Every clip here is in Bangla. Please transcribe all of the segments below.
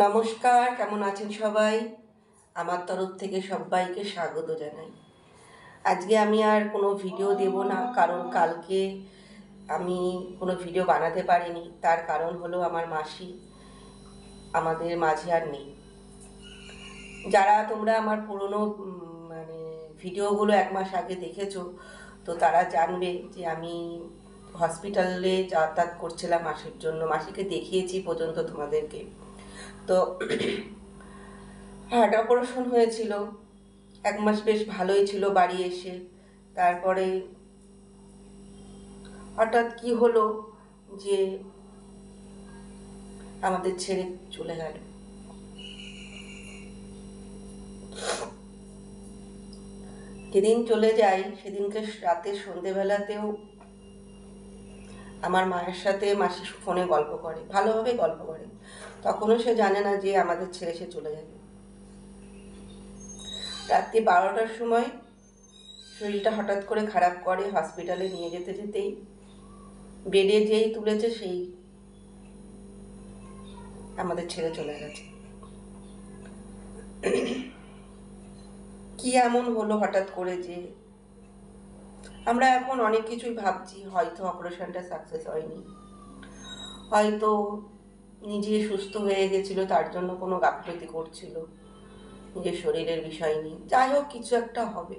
নমস্কার, কেমন আছেন সবাই? আমার তরফ থেকে সবাইকে স্বাগত জানাই। আজকে আমি আর কোনো ভিডিও দেব না, কারণ কালকে আমি কোনো ভিডিও বানাতে পারিনি। তার কারণ হলো আমার মাসি আমাদের মাঝে আর নেই। যারা তোমরা আমার পুরনো ভিডিওগুলো 1 মাস আগে দেখেছো, তো তারা জানবে যে আমি হসপিটালে যাতায়াত করছিলাম মাসির জন্য। মাসিকে দেখিয়েছি পর্যন্ত তোমাদেরকে। তো হার্ট অপারেশন হয়েছিল, 1 মাস বেশ ভালোই ছিল বাড়ি এসে। তারপরে হঠাৎ কি হলো যে আমাদের ছেড়ে চলে গেল। যেদিন চলে যাই সেদিনকে রাতে সন্ধেবেলাতেও আমার মায়ের সাথে মাসি ফোনে গল্প করে, ভালোভাবে গল্প করে। তখনও সে জানে না যে আমাদের ছেড়ে সে চলে যাবে। রাত্রি 12টার সময় শরীরটা হঠাৎ করে খারাপ করে। হসপিটালে নিয়ে যেতে যেতেই বেডে যেই তুলেছে সেই আমাদের ছেড়ে চলে গেছে। কি এমন হলো হঠাৎ করে যে আমরা এখন অনেক কিছুই ভাবছি, হয়তো অপারেশনটা সাকসেস হয়নি, হয়তো নিজে সুস্থ হয়ে গেছিল, তার জন্য কোনো গাফিলতি করছিল নিজের শরীরের বিষয় নিয়ে। যাই হোক, কিছু একটা হবে।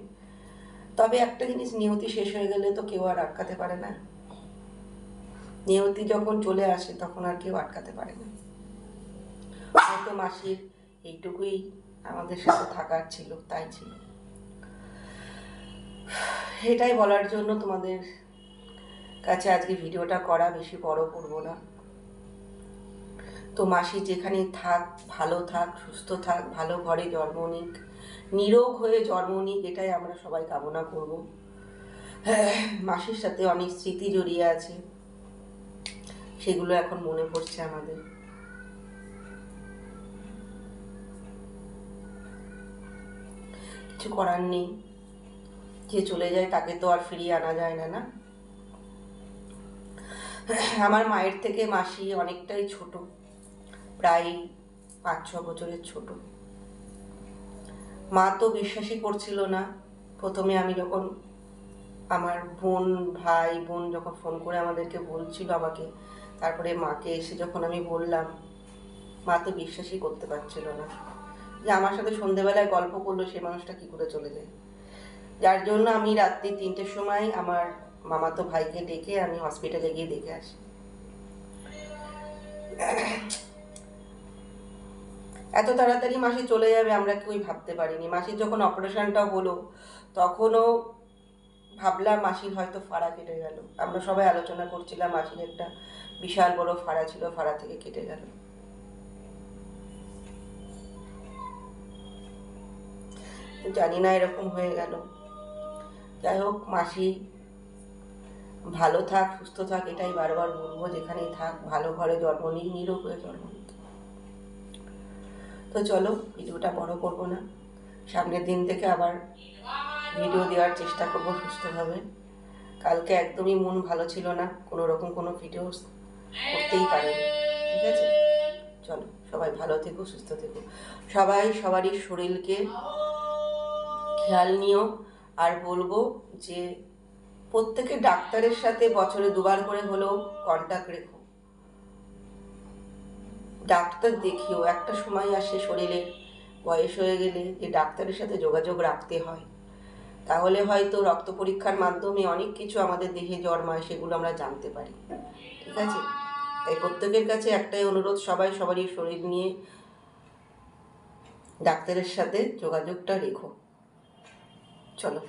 তবে একটা জিনিস, নিয়তি শেষ হয়ে গেলে তো কেউ আর আটকাতে পারে না। নিয়তি যখন চলে আসে তখন আর কেউ আটকাতে পারে না। হয়তো মাসির এইটুকুই আমাদের সাথে থাকার ছিল, তাই ছিল। এটাই বলার জন্য তোমাদের কাছে আজকে ভিডিওটা করা। বেশি বড় করব না। তো মাসি যেখানে থাক, ভালো থাক, সুস্থ থাক, ভালো ঘরে জন্ম নিক, নিরোগ হয়ে জন্ম নিক, এটাই আমরা সবাই কামনা করব। মাসির সাথে অনেক স্মৃতি জড়িয়ে আছে, সেগুলো এখন মনে পড়ছে আমাদের। কিছু করার নেই, যে চলে যায় তাকে তো আর ফিরিয়ে আনা যায় না, না? আমার মায়ের থেকে মাসি অনেকটাই ছোট, প্রায় 5-6 বছরের ছোট। মা তো বিশ্বাসই করছিল না প্রথমে। আমি যখন, আমার ভাই বোন যখন ফোন করে আমাদেরকে বলছিল আমাকে, তারপরে মাকে এসে যখন আমি বললাম, মা তো বিশ্বাসই করতে পারছিল না যে আমার সাথে সন্ধেবেলায় গল্প করলো সে মানুষটা কি করে চলে যায়। যার জন্য আমি রাত্রি 3টের সময় আমার মামাতো ভাইকে ডেকে আমি হসপিটালে গিয়ে দেখে আসি। এত তাড়াতাড়ি মাসি চলে যাবে আমরা কেউই ভাবতে পারিনি। মাসির যখন অপারেশনটা হলো তখনও ভাবলাম মাসির হয়তো ফাড়া কেটে গেল। আমরা সবাই আলোচনা করছিলাম মাসির একটা বিশাল বড় ফাড়া ছিল, ফাড়া থেকে কেটে গেল। জানি না এরকম হয়ে গেল। যাই হোক, মাসি ভালো থাক, সুস্থ থাক, এটাই বারবার বলবো। যেখানেই থাক, ভালো ঘরে জন্ম নিক, নিরোগ হয়ে জন্ম নিক। তো চলো, ভিডিওটা বড় করবো না। সামনের দিন থেকে আবার ভিডিও দেওয়ার চেষ্টা করবো সুস্থভাবে। কালকে একদমই মন ভালো ছিল না, কোনো রকম কোনো ভিডিও করতেই পারেনি। ঠিক আছে, চলো সবাই ভালো থেকো, সুস্থ থেকো। সবাই সবারই শরীরকে খেয়াল নিও। আর বলবো যে প্রত্যেকে ডাক্তারের সাথে বছরে 2বার করে হলেও কন্ট্যাক্ট রেখো। ডাক্তার দেখিও। একটা সময় আসে শরীরে বয়স হয়ে গেলে যে ডাক্তারের সাথে যোগাযোগ রাখতে হয়। তাহলে হয়তো রক্ত পরীক্ষার মাধ্যমে অনেক কিছু আমাদের দেহে জন্মায়, সেগুলো আমরা জানতে পারি। ঠিক আছে, তাই প্রত্যেকের কাছে একটাই অনুরোধ, সবাই সবারই শরীর নিয়ে ডাক্তারের সাথে যোগাযোগটা রেখো। চলো।